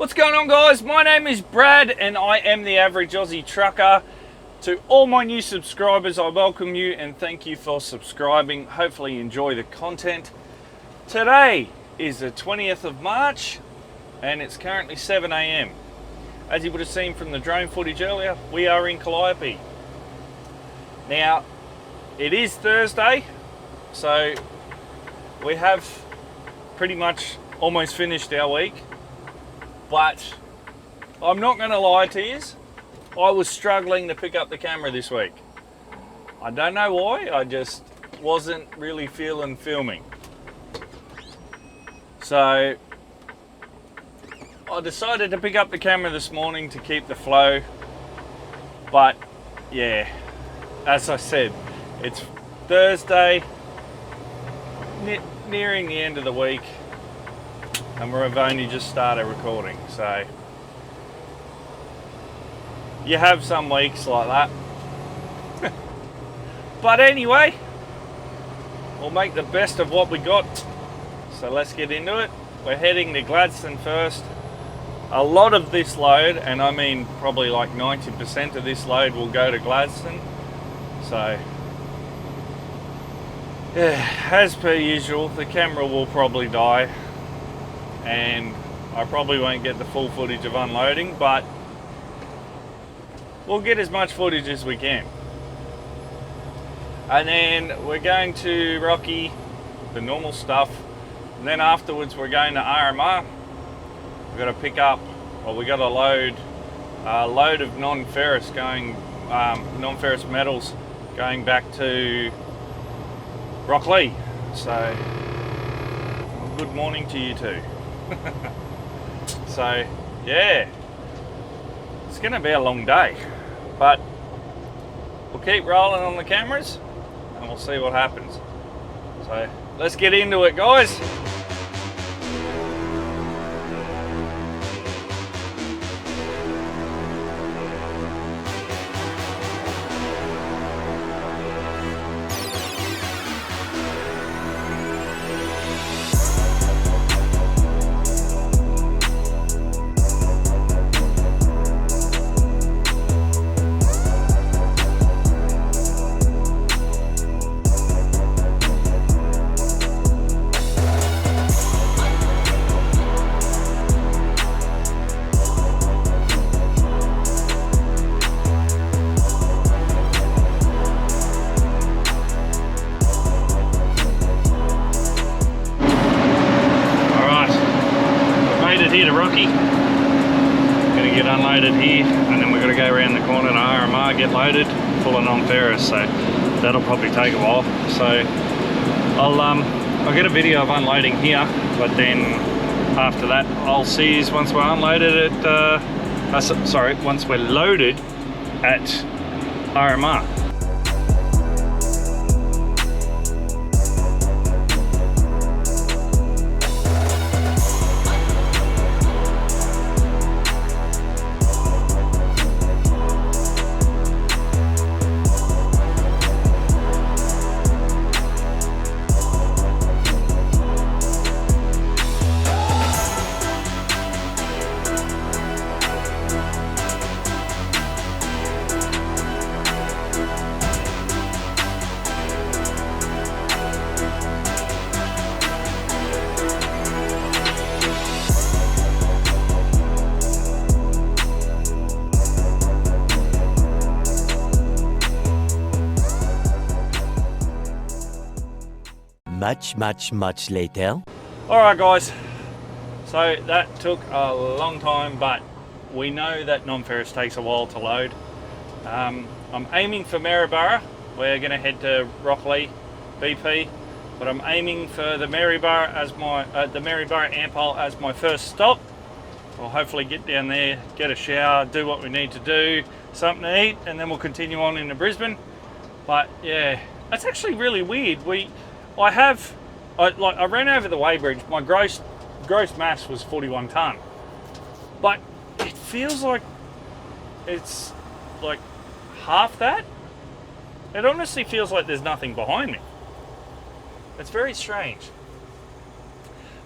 What's going on, guys? My name is Brad and I am the Average Aussie Trucker. To all my new subscribers, I welcome you and thank you for subscribing. Hopefully you enjoy the content. Today is the 20th of March and it's currently 7 a.m. As you would have seen from the drone footage earlier, we are in Calliope. Now, it is Thursday, so we have pretty much almost finished our week. But I'm not going to lie to you, I was struggling to pick up the camera this week. I don't know why, I just wasn't really feeling filming. So I decided to pick up the camera this morning to keep the flow. But yeah, as I said, it's Thursday, nearing the end of the week. And we've only just started recording, so you have some weeks like that. But anyway, we'll make the best of what we got. So let's get into it. We're heading to Gladstone first. A lot of this load, and I mean probably like 90% of this load will go to Gladstone. So yeah, as per usual, the camera will probably die. And I probably won't get the full footage of unloading, but we'll get as much footage as we can. And then we're going to Rocky, the normal stuff, and then afterwards we're going to RMR. We've got to pick up, well, we got a load of non-ferrous going, non-ferrous metals going back to Rockley. So, well, good morning to you too. So yeah, it's gonna be a long day, but we'll keep rolling on the cameras and we'll see what happens. So let's get into it, guys. Here to Rocky, gonna get unloaded here, and then we're gonna go around the corner to RMR, get loaded, full of non-ferrous. So that'll probably take a while. So I'll get a video of unloading here, but then after that, I'll see you once we're unloaded at once we're loaded at RMR. Much later. Alright guys, so that took a long time, but we know that non-ferrous takes a while to load. I'm aiming for Maryborough. We're going to head to Rockley BP, but I'm aiming for the Maryborough as my Maryborough Ampol as my first stop. We'll hopefully get down there, get a shower, do what we need to do, something to eat, and then we'll continue on into Brisbane. But yeah, that's actually really weird. I ran over the weighbridge. My gross mass was 41 tonne, but it feels like it's like half that. It honestly feels like there's nothing behind me. It's very strange.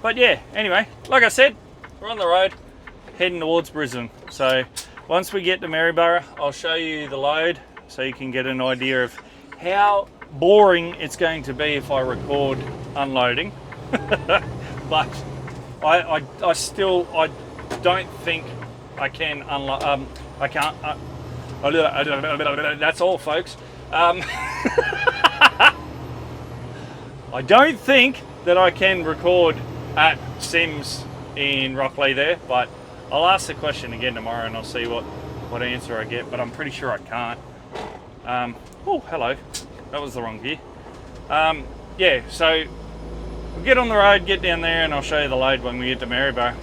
But yeah, anyway, like I said, we're on the road, heading towards Brisbane. So once we get to Maryborough, I'll show you the load so you can get an idea of how boring it's going to be if I record unloading. But I don't think I can unload. I can't. That's all, folks. I don't think that I can record at Sims in Rockley there, but I'll ask the question again tomorrow and I'll see what answer I get, but I'm pretty sure I can't. Oh, hello. That was the wrong gear. Yeah, so we'll get on the road, get down there, and I'll show you the load when we get to Maryborough.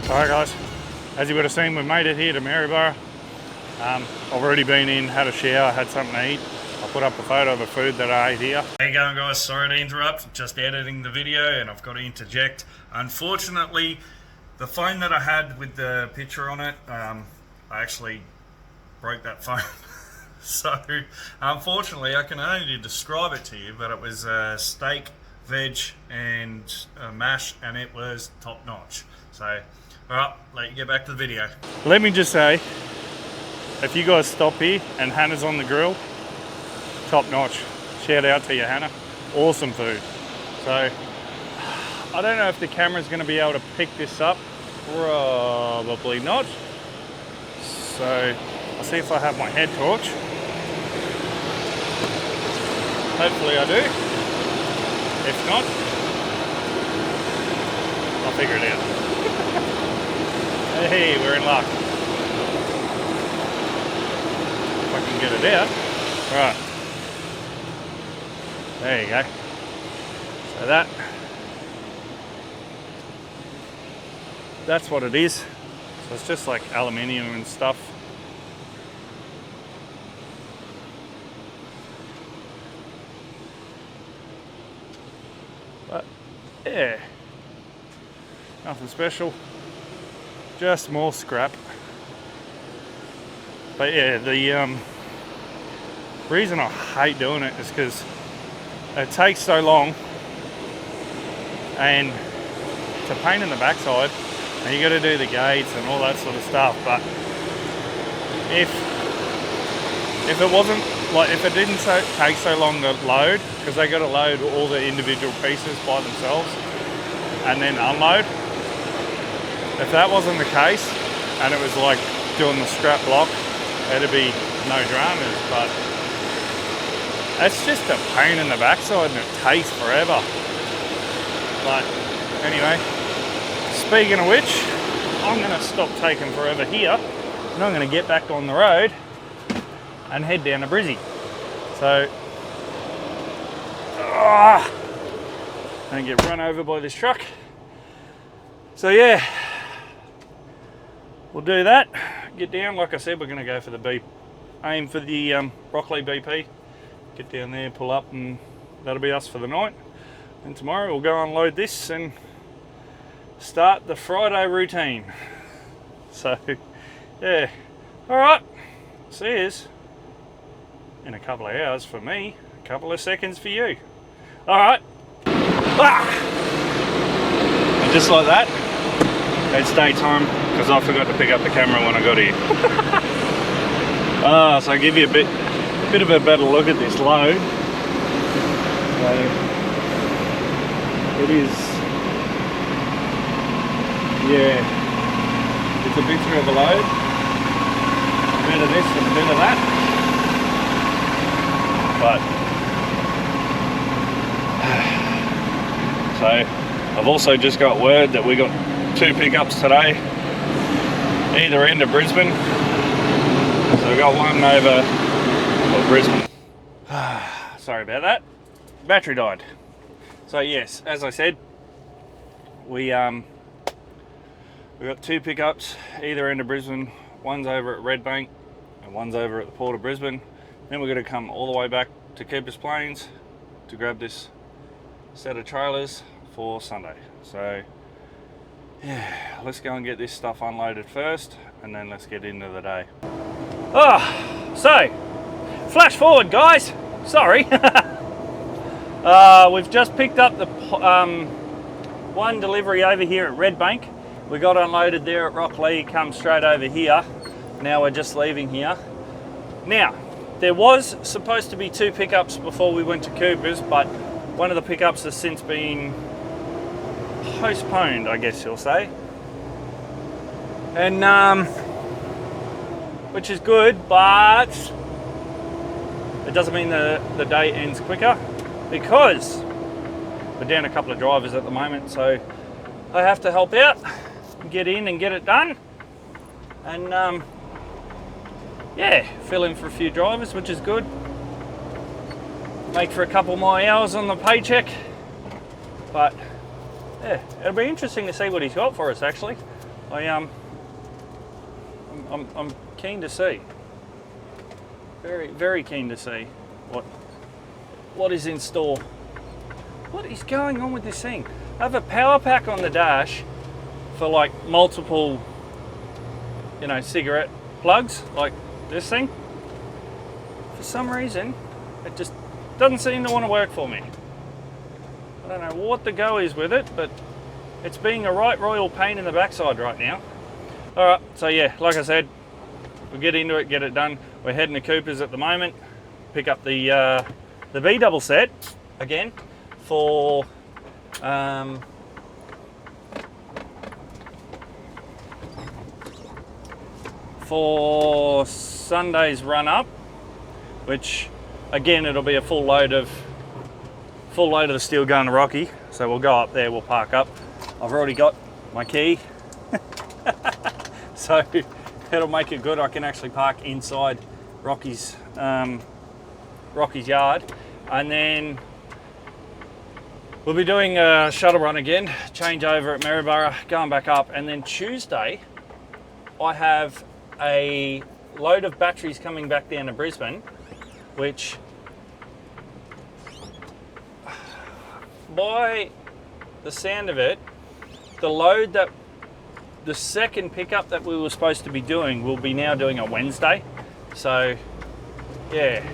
Alright guys, as you would have seen, we made it here to Maryborough. I've already been in, had a shower, had something to eat. I'll put up a photo of the food that I ate here. How you going guys? Sorry to interrupt, just editing the video and I've got to interject. Unfortunately, the phone that I had with the picture on it, I actually broke that phone. So unfortunately I can only describe it to you, but it was steak, veg and mash, and it was top notch. So alright, let you get back to the video. Let me just say, if you guys stop here and Hannah's on the grill, top notch. Shout out to you, Hannah. Awesome food. So I don't know if the camera's going to be able to pick this up. Probably not. So I'll see if I have my head torch. Hopefully I do. If not, I'll figure it out. Hey, we're in luck. If I can get it out. Right. There you go. So that's what it is. So it's just like aluminium and stuff. But yeah, nothing special. Just more scrap. But yeah, the reason I hate doing it is because it takes so long and it's a pain in the backside, and you got to do the gates and all that sort of stuff. But if it wasn't like, if it didn't take so long to load, because they got to load all the individual pieces by themselves and then unload. If that wasn't the case and it was like doing the scrap block, it'd be no dramas, but it's just a pain in the backside and it takes forever. But anyway, speaking of which, I'm going to stop taking forever here and I'm going to get back on the road and head down to Brizzy. So, and get run over by this truck. So yeah, we'll do that, get down. Like I said, we're going to go for the aim for the Rockley BP, get down there, pull up, and that'll be us for the night. And tomorrow we'll go unload this and start the Friday routine. So yeah, alright, see yous in a couple of hours for me, a couple of seconds for you. Alright, and just like that, it's daytime because I forgot to pick up the camera when I got here. So I'll give you a bit of a better look at this load. So it is, yeah, it's a bit of a load. A bit of this and a bit of that. But so I've also just got word that we got 2 pickups today, either end of Brisbane. So I got one over Brisbane. Sorry about that. Battery died. So yes, as I said, we got 2 pickups, either end of Brisbane. One's over at Redbank and one's over at the Port of Brisbane. Then we're going to come all the way back to Cooper's Plains to grab this set of trailers for Sunday. So yeah, let's go and get this stuff unloaded first, and then let's get into the day. So flash forward, guys. Sorry. We've just picked up the one delivery over here at Redbank. We got unloaded there at Rocklea, come straight over here. Now we're just leaving here. Now, there was supposed to be 2 pickups before we went to Cooper's, but one of the pickups has since been postponed, I guess you'll say. And which is good, but it doesn't mean the day ends quicker, because we're down a couple of drivers at the moment, so I have to help out, get in and get it done, and yeah, fill in for a few drivers, which is good. Make for a couple more hours on the paycheck, but yeah, it'll be interesting to see what he's got for us. Actually, I'm keen to see, very keen to see what is in store. What is going on with this thing? I have a power pack on the dash for like multiple, you know, cigarette plugs, like this thing. For some reason, it just doesn't seem to want to work for me. I don't know what the go is with it, but it's being a right royal pain in the backside right now. Alright, so yeah, like I said, we'll get into it, get it done. We're heading to Cooper's at the moment, pick up the B double set again for Sunday's run up, which again it'll be a full load of the steel gun Rocky. So we'll go up there, we'll park up. I've already got my key, so it'll make it good. I can actually park inside Rocky's yard, and then we'll be doing a shuttle run again, change over at Maryborough, going back up, and then Tuesday I have a load of batteries coming back down to Brisbane, which by the sound of it, the second pickup that we were supposed to be doing, we'll be now doing a Wednesday. So yeah,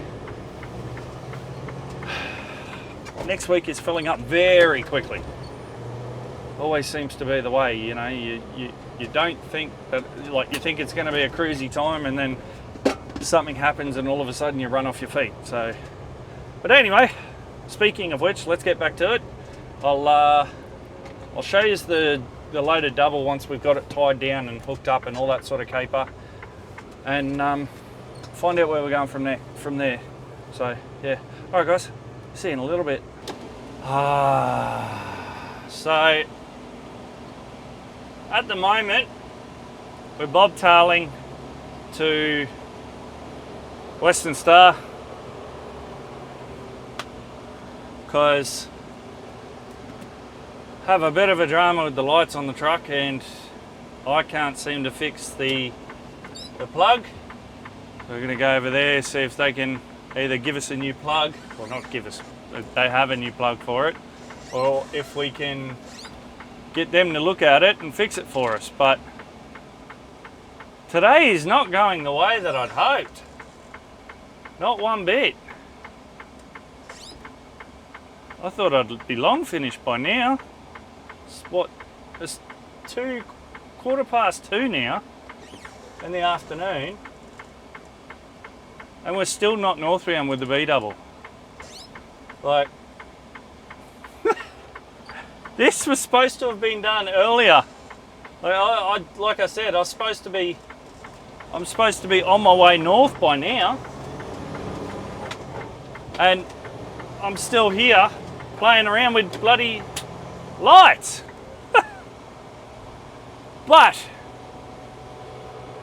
next week is filling up very quickly. Always seems to be the way, you know, you don't think that, like, you think it's going to be a cruisy time, and then something happens and all of a sudden you run off your feet. So, but anyway, speaking of which, let's get back to it. I'll show you the loaded double once we've got it tied down and hooked up and all that sort of caper, and find out where we're going from there. So yeah, all right guys, see you in a little bit. So at the moment we're bobtailing to Western Star because have a bit of a drama with the lights on the truck, and I can't seem to fix the plug. So we're going to go over there, see if they can either give us a new plug, or not give us, they have a new plug for it, or if we can get them to look at it and fix it for us. But today is not going the way that I'd hoped. Not one bit. I thought I'd be long finished by now. It's 2:15 now in the afternoon, and we're still not northbound with the B double. Like, this was supposed to have been done earlier. Like I said, I'm supposed to be on my way north by now, and I'm still here playing around with bloody lights. But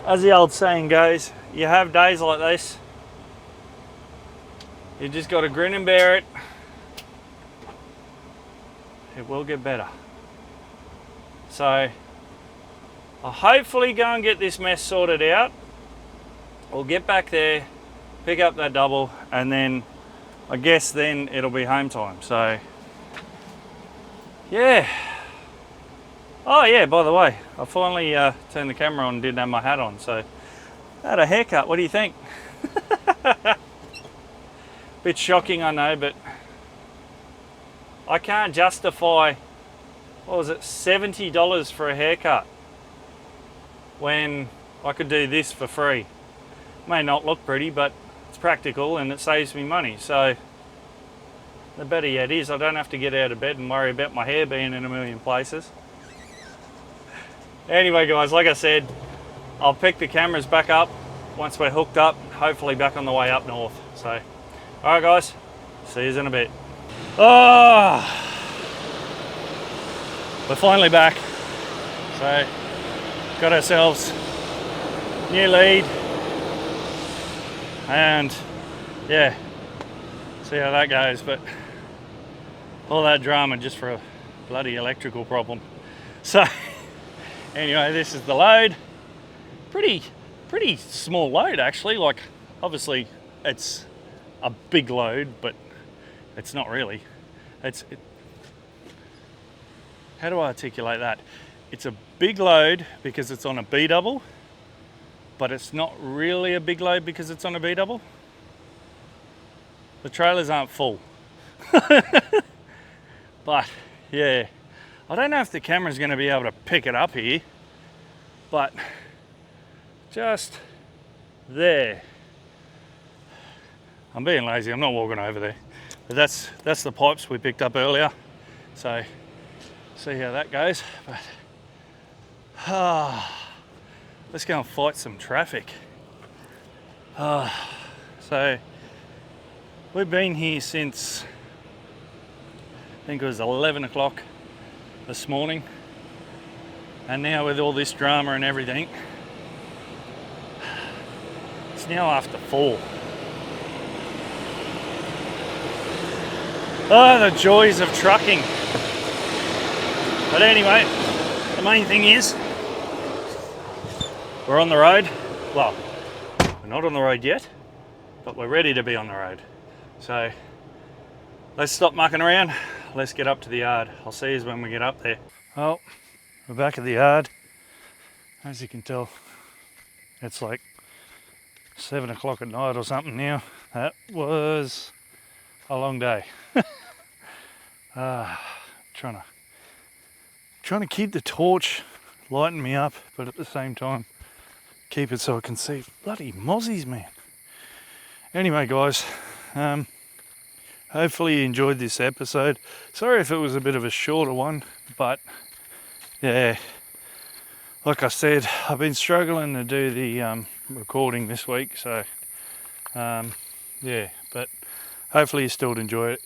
as the old saying goes, you have days like this, you just got to grin and bear it. It will get better. So I'll hopefully go and get this mess sorted out. We'll get back there, pick up that double, and then I guess then it'll be home time. So yeah. Oh yeah, by the way, I finally turned the camera on and didn't have my hat on, so I had a haircut. What do you think? Bit shocking, I know, but I can't justify, what was it, $70 for a haircut when I could do this for free. May not look pretty, but it's practical and it saves me money. So the better yet is, I don't have to get out of bed and worry about my hair being in a million places. Anyway guys, like I said, I'll pick the cameras back up once we're hooked up, hopefully back on the way up north. So, alright guys, see you in a bit. Oh, we're finally back. So, got ourselves new lead. And yeah, see how that goes. But all that drama just for a bloody electrical problem. So anyway, this is the load. Pretty small load actually. Like obviously it's a big load, but it's not really. How do I articulate that? It's a big load because it's on a B double, but it's not really a big load because it's on a B double. The trailers aren't full. But yeah, I don't know if the camera's going to be able to pick it up here, but just there. I'm being lazy, I'm not walking over there. But that's the pipes we picked up earlier. So see how that goes. But let's go and fight some traffic. So we've been here since I think it was 11 o'clock this morning, and now with all this drama and everything, it's now after 4. Oh, the joys of trucking. But anyway, the main thing is we're on the road. Well, we're not on the road yet, but we're ready to be on the road. So let's stop mucking around. Let's get up to the yard. I'll see you when we get up there. Well, we're back at the yard. As you can tell, it's like 7 o'clock at night or something now. That was a long day. Trying to keep the torch lighten me up, but at the same time keep it so I can see bloody mozzies, man. Anyway guys, hopefully you enjoyed this episode. Sorry if it was a bit of a shorter one, but yeah, like I said, I've been struggling to do the recording this week, so yeah, but hopefully you still enjoy it.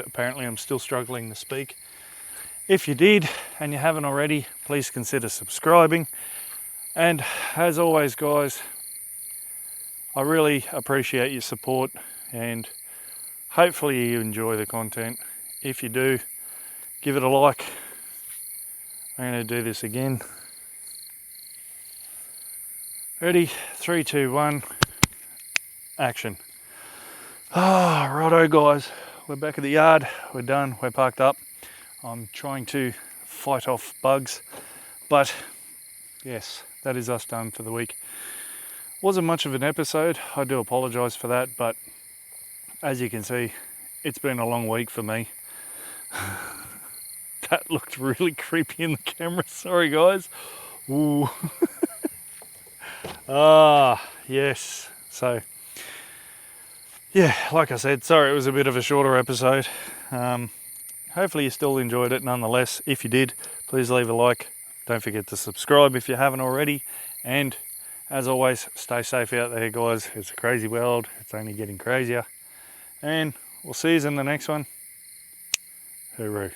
Apparently I'm still struggling to speak. If you did and you haven't already, please consider subscribing. And as always guys, I really appreciate your support, and hopefully you enjoy the content. If you do, give it a like. I'm going to do this again. Ready? 3, 2, 1, action. Righto guys, we're back at the yard, we're done, we're parked up. I'm trying to fight off bugs, but yes, that is us done for the week. Wasn't much of an episode, I do apologise for that, but as you can see, it's been a long week for me. That looked really creepy in the camera, sorry guys. Ooh. Yes, so yeah, like I said, sorry it was a bit of a shorter episode. Hopefully you still enjoyed it nonetheless. If you did, please leave a like. Don't forget to subscribe if you haven't already. And as always, stay safe out there guys. It's a crazy world. It's only getting crazier. And we'll see you in the next one. Hooroo.